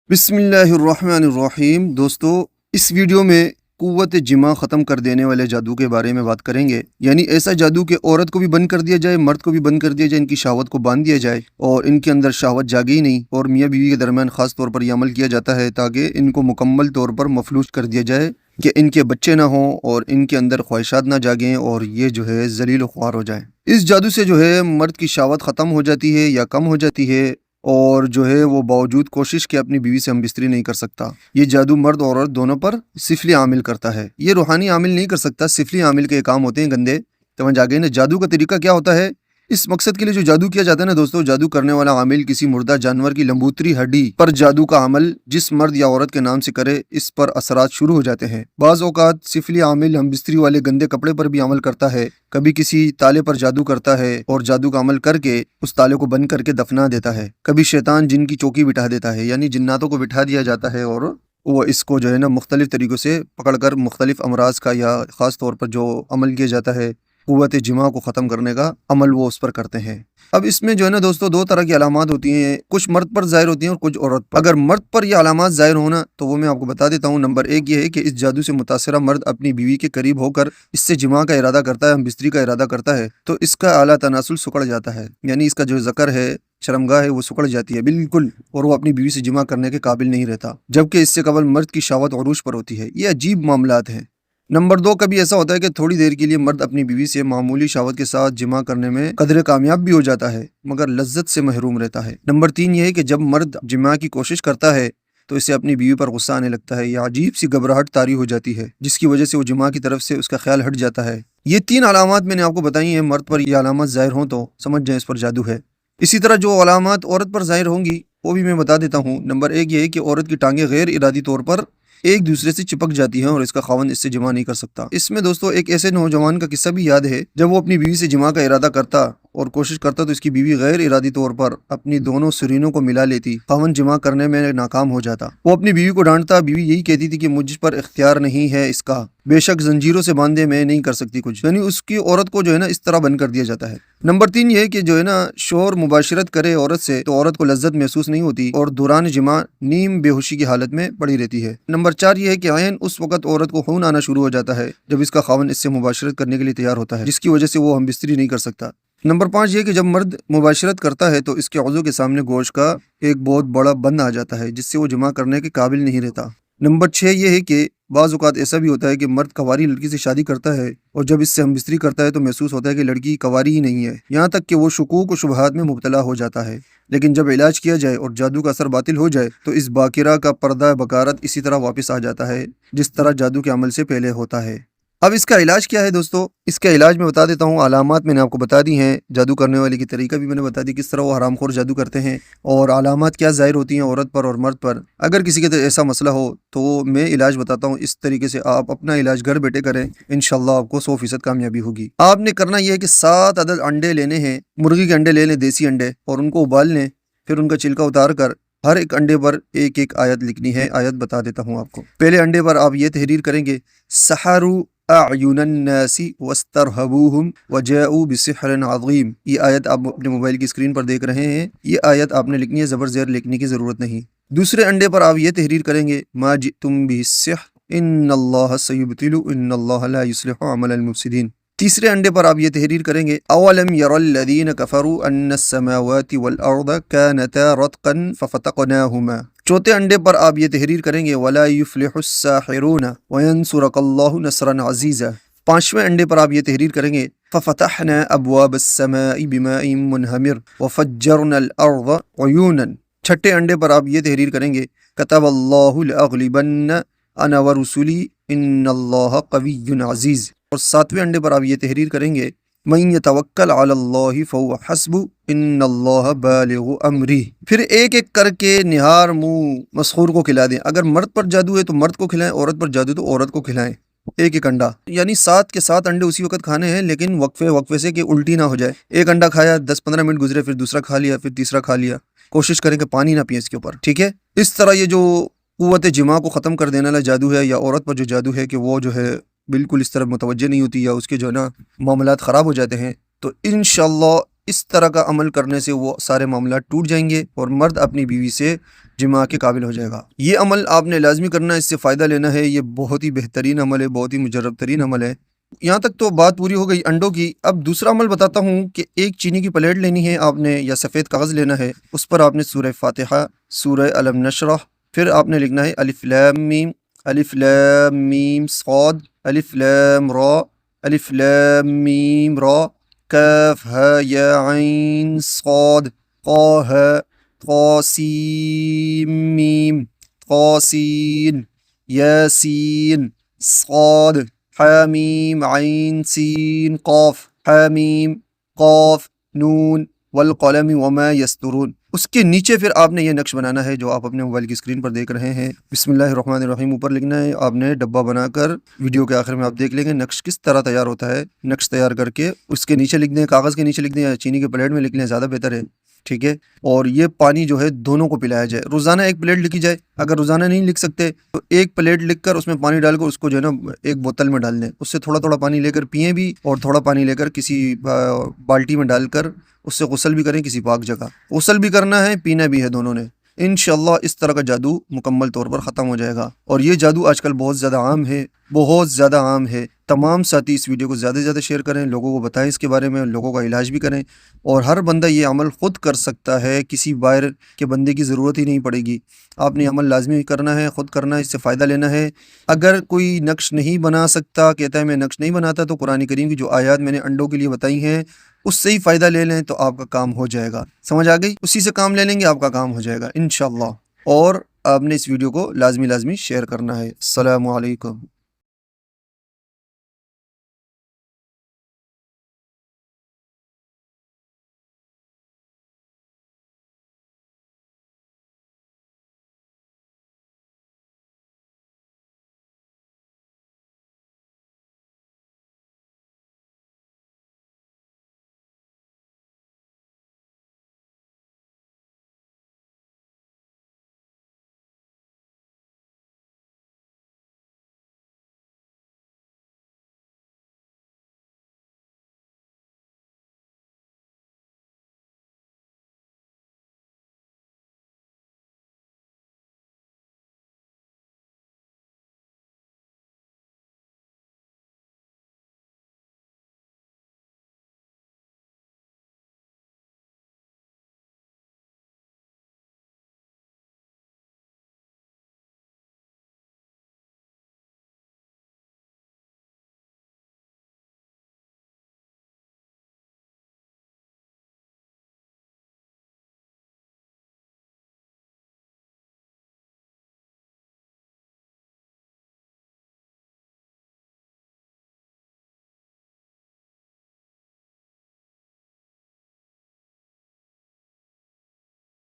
بسم اللہ الرحمن الرحیم۔ دوستو، اس ویڈیو میں قوت جمع ختم کر دینے والے جادو کے بارے میں بات کریں گے، یعنی ایسا جادو کہ عورت کو بھی بند کر دیا جائے، مرد کو بھی بند کر دیا جائے، ان کی شہوت کو باندھ دیا جائے اور ان کے اندر شہوت جاگے ہی نہیں، اور میاں بیوی کے درمیان خاص طور پر یہ عمل کیا جاتا ہے تاکہ ان کو مکمل طور پر مفلوج کر دیا جائے کہ ان کے بچے نہ ہوں اور ان کے اندر خواہشات نہ جاگیں اور یہ جو ہے ذلیل و خوار ہو جائیں۔ اس جادو سے جو ہے مرد کی شہوت ختم ہو جاتی ہے یا کم ہو جاتی ہے، اور جو ہے وہ باوجود کوشش کے اپنی بیوی سے ہم بستری نہیں کر سکتا۔ یہ جادو مرد اور عورت دونوں پر سفلی عامل کرتا ہے، یہ روحانی عامل نہیں کر سکتا، سفلی عامل کے کام ہوتے ہیں گندے۔ سمجھ آ گئے نا؟ جادو کا طریقہ کیا ہوتا ہے؟ اس مقصد کے لیے جو جادو کیا جاتا ہے نا دوستو، جادو کرنے والا عامل کسی مردہ جانور کی لمبوتری ہڈی پر جادو کا عمل جس مرد یا عورت کے نام سے کرے، اس پر اثرات شروع ہو جاتے ہیں۔ بعض اوقات سفلی عامل ہم بستری والے گندے کپڑے پر بھی عمل کرتا ہے، کبھی کسی تالے پر جادو کرتا ہے اور جادو کا عمل کر کے اس تالے کو بند کر کے دفنا دیتا ہے، کبھی شیطان جن کی چوکی بٹھا دیتا ہے، یعنی جناتوں کو بٹھا دیا جاتا ہے اور وہ اس کو جو ہے نا مختلف طریقوں سے پکڑ کر مختلف امراض کا یا خاص طور پر جو عمل کیا جاتا ہے قوت جمع کو ختم کرنے کا عمل، وہ اس پر کرتے ہیں۔ اب اس میں جو ہے نا دوستو دو طرح کی علامات ہوتی ہیں، کچھ مرد پر ظاہر ہوتی ہیں اور کچھ عورت پر۔ اگر مرد پر یہ علامات ظاہر ہونا تو وہ میں آپ کو بتا دیتا ہوں۔ نمبر ایک یہ ہے کہ اس جادو سے متاثرہ مرد اپنی بیوی کے قریب ہو کر اس سے جمع کا ارادہ کرتا ہے، ہم بستری کا ارادہ کرتا ہے، تو اس کا اعلیٰ تناسل سکڑ جاتا ہے، یعنی اس کا جو ذکر ہے، شرمگاہ ہے، وہ سکڑ جاتی ہے بالکل، اور وہ اپنی بیوی سے جمع کرنے کے قابل نہیں رہتا، جبکہ اس سے قبل مرد کی شہوت عروج پر ہوتی ہے۔ یہ عجیب معاملات ہیں۔ نمبر دو، کبھی ایسا ہوتا ہے کہ تھوڑی دیر کے لیے مرد اپنی بیوی سے معمولی شہوت کے ساتھ جمع کرنے میں قدرے کامیاب بھی ہو جاتا ہے مگر لذت سے محروم رہتا ہے۔ نمبر تین یہ ہے کہ جب مرد جمع کی کوشش کرتا ہے تو اسے اپنی بیوی پر غصہ آنے لگتا ہے، یا عجیب سی گھبراہٹ طاری ہو جاتی ہے جس کی وجہ سے وہ جمع کی طرف سے اس کا خیال ہٹ جاتا ہے۔ یہ تین علامات میں نے آپ کو بتائی ہیں، مرد پر یہ علامات ظاہر ہوں تو سمجھ جائیں اس پر جادو ہے۔ اسی طرح جو علامات عورت پر ظاہر ہوں گی وہ بھی میں بتا دیتا ہوں۔ نمبر ایک یہ ہے کہ عورت کی ٹانگیں غیر ارادی طور پر ایک دوسرے سے چپک جاتی ہیں اور اس کا خاوند اس سے جمع نہیں کر سکتا۔ اس میں دوستو ایک ایسے نوجوان کا قصہ بھی یاد ہے، جب وہ اپنی بیوی سے جمع کا ارادہ کرتا اور کوشش کرتا تو اس کی بیوی غیر ارادی طور پر اپنی دونوں سرینوں کو ملا لیتی، خاوند جمع کرنے میں ناکام ہو جاتا۔ وہ اپنی بیوی کو ڈانٹتا، بیوی یہی کہتی تھی کہ مجھ پر اختیار نہیں ہے اس کا، بے شک زنجیروں سے باندھے میں نہیں کر سکتی کچھ، یعنی اس کی عورت کو جو ہے نا اس طرح بند کر دیا جاتا ہے۔ نمبر تین یہ ہے کہ جو ہے نا شوہر مباشرت کرے عورت سے تو عورت کو لذت محسوس نہیں ہوتی اور دوران جمع نیم بے ہوشی کی حالت میں پڑی رہتی ہے۔ نمبر چار یہ ہے کہ عین اس وقت عورت کو خون آنا شروع ہو جاتا ہے جب اس کا خاوند اس سے مباشرت کرنے کے لیے تیار ہوتا ہے، جس کی وجہ سے وہ ہم بستری نہیں کر سکتا۔ نمبر پانچ یہ کہ جب مرد مباشرت کرتا ہے تو اس کے عضو کے سامنے گوشت کا ایک بہت بڑا بند آ جاتا ہے جس سے وہ جمع کرنے کے قابل نہیں رہتا۔ نمبر چھ یہ ہے کہ بعض اوقات ایسا بھی ہوتا ہے کہ مرد کنواری لڑکی سے شادی کرتا ہے اور جب اس سے ہم بستری کرتا ہے تو محسوس ہوتا ہے کہ لڑکی کنواری ہی نہیں ہے، یہاں تک کہ وہ شکوک و شبہات میں مبتلا ہو جاتا ہے۔ لیکن جب علاج کیا جائے اور جادو کا اثر باطل ہو جائے تو اس باقرہ کا پردہ بکارت اسی طرح واپس آ جاتا ہے جس طرح جادو کے عمل سے پہلے ہوتا ہے۔ اب اس کا علاج کیا ہے دوستو؟ اس کا علاج میں بتا دیتا ہوں۔ علامات میں نے آپ کو بتا دی ہیں، جادو کرنے والے کی طریقہ بھی میں نے بتا دی، کس طرح وہ حرام خور جادو کرتے ہیں، اور علامات کیا ظاہر ہوتی ہیں عورت پر اور مرد پر۔ اگر کسی کے ایسا مسئلہ ہو تو میں علاج بتاتا ہوں، اس طریقے سے آپ اپنا علاج گھر بیٹھے کریں، انشاءاللہ آپ کو 100% کامیابی ہوگی۔ آپ نے کرنا یہ ہے کہ 7 عدد انڈے لینے ہیں، مرغی کے انڈے لے لیں، دیسی انڈے، اور ان کو ابال لیں، پھر ان کا چھلکا اتار کر ہر ایک انڈے پر ایک ایک آیت لکھنی ہے۔ آیت بتا دیتا ہوں آپ کو۔ پہلے انڈے پر آپ یہ تحریر کریں گے، سحروا اعین الناس واسترهبوهم وجاءوا بسحر عظیم۔ یہ آیت آپ اپنے موبائل کی اسکرین پر دیکھ رہے ہیں، یہ آیت آپ نے لکھنی ہے، زبر زیر لکھنے کی ضرورت نہیں۔ دوسرے انڈے پر آپ یہ تحریر کریں گے، ما جئتم به السحر ان اللہ سیبطل ان اللہ لا یصلح عمل المفسدین۔ تیسرے انڈے پر آپ یہ تحریر کریں گے، اولم یر الذین کفروا ان السماوات والارض كانتا رتقا ففتقناهما۔ چوتھے انڈے پر آپ یہ تحریر کریں گے، ولا یفلح الساحرون وینصرک اللہ نصرا عزیزا۔ پانچویں انڈے پر آپ یہ تحریر کریں گے، ففتحنا ابواب السماء بماء منہمر وفجرنا الارض عیونا۔ چھٹے انڈے پر آپ یہ تحریر کریں گے، کتب اللہ لاغلبن انا ورسلی ان اللہ قوی عزیز۔ اور ساتویں انڈے پر آپ یہ تحریر کریں گے، من یتوکل علی اللہ فہو حسبہ ان اللہ بالغ امرہ۔ پھر ایک ایک کر کے نہار منہ مسحور کو کھلا دیں۔ اگر مرد پر جادو ہے تو مرد کو کھلائیں، عورت پر جادو تو عورت کو کھلائیں۔ ایک ایک انڈا، یعنی 7 کے 7 انڈے اسی وقت کھانے ہیں، لیکن وقفے سے کہ الٹی نہ ہو جائے۔ ایک انڈا کھایا، 10-15 منٹ گزرے، پھر دوسرا کھا لیا، پھر تیسرا کھا لیا۔ کوشش کریں کہ پانی نہ پئیں اس کے اوپر، ٹھیک ہے؟ اس طرح یہ جو قوت جمع کو ختم کر دینے والا جادو ہے، یا عورت پر جو جادو ہے کہ وہ جو ہے بالکل اس طرح متوجہ نہیں ہوتی، یا اس کے جو ہے نا معاملات خراب ہو جاتے ہیں، تو انشاءاللہ اس طرح کا عمل کرنے سے وہ سارے معاملات ٹوٹ جائیں گے اور مرد اپنی بیوی سے جماع کے قابل ہو جائے گا۔ یہ عمل آپ نے لازمی کرنا ہے، اس سے فائدہ لینا ہے۔ یہ بہت ہی بہترین عمل ہے، بہت ہی مجرب ترین عمل ہے۔ یہاں تک تو بات پوری ہو گئی انڈوں کی۔ اب دوسرا عمل بتاتا ہوں کہ ایک چینی کی پلیٹ لینی ہے آپ نے، یا سفید کاغذ لینا ہے، اس پر آپ نے سورہ فاتحہ، سورہ الم نشرح، پھر آپ نے لکھنا ہے الف لام میم صاد، الف لام را، الف لام میم را، کاف ہا یا عین صاد، قا ہا، قا سین میم، قا سین، یاسین، صاد، حامیم عین سین قاف، حامیم قاف نون والقلم وما یسطرون۔ اس کے نیچے پھر آپ نے یہ نقش بنانا ہے جو آپ اپنے موبائل کی اسکرین پر دیکھ رہے ہیں۔ بسم اللہ الرحمن الرحیم اوپر لکھنا ہے، آپ نے ڈبہ بنا کر ویڈیو کے آخر میں آپ دیکھ لیں گے نقش کس طرح تیار ہوتا ہے۔ نقش تیار کر کے اس کے نیچے لکھ دیں، کاغذ کے نیچے لکھ دیں یا چینی کے پلیٹ میں لکھ لیں، زیادہ بہتر ہے، ٹھیک ہے۔ اور یہ پانی جو ہے دونوں کو پلایا جائے، روزانہ ایک پلیٹ لکھی جائے۔ اگر روزانہ نہیں لکھ سکتے تو ایک پلیٹ لکھ کر اس میں پانی ڈال کر اس کو جو ہے نا ایک بوتل میں ڈال دیں، اس سے تھوڑا تھوڑا پانی لے کر پئیں بھی، اور تھوڑا پانی لے کر کسی بالٹی میں ڈال کر اس سے غسل بھی کریں، کسی پاک جگہ غسل بھی کرنا ہے، پینا بھی ہے دونوں نے۔ انشاءاللہ اس طرح کا جادو مکمل طور پر ختم ہو جائے گا۔ اور یہ جادو آج کل بہت زیادہ عام ہے، بہت زیادہ عام ہے۔ تمام ساتھی اس ویڈیو کو زیادہ سے زیادہ شیئر کریں، لوگوں کو بتائیں اس کے بارے میں، لوگوں کا علاج بھی کریں۔ اور ہر بندہ یہ عمل خود کر سکتا ہے، کسی باہر کے بندے کی ضرورت ہی نہیں پڑے گی۔ آپ نے عمل لازمی کرنا ہے، خود کرنا ہے، اس سے فائدہ لینا ہے۔ اگر کوئی نقش نہیں بنا سکتا، کہتا ہے میں نقش نہیں بناتا، تو قرآن کریم کی جو آیات میں نے انڈوں کے لیے بتائی ہیں اس سے ہی فائدہ لے لیں تو آپ کا کام ہو جائے گا۔ سمجھ آ گئی؟ اسی سے کام لے لیں گے، آپ کا کام ہو جائے گا انشاءاللہ۔ اور آپ نے اس ویڈیو کو لازمی شیئر کرنا ہے۔ السلام علیکم۔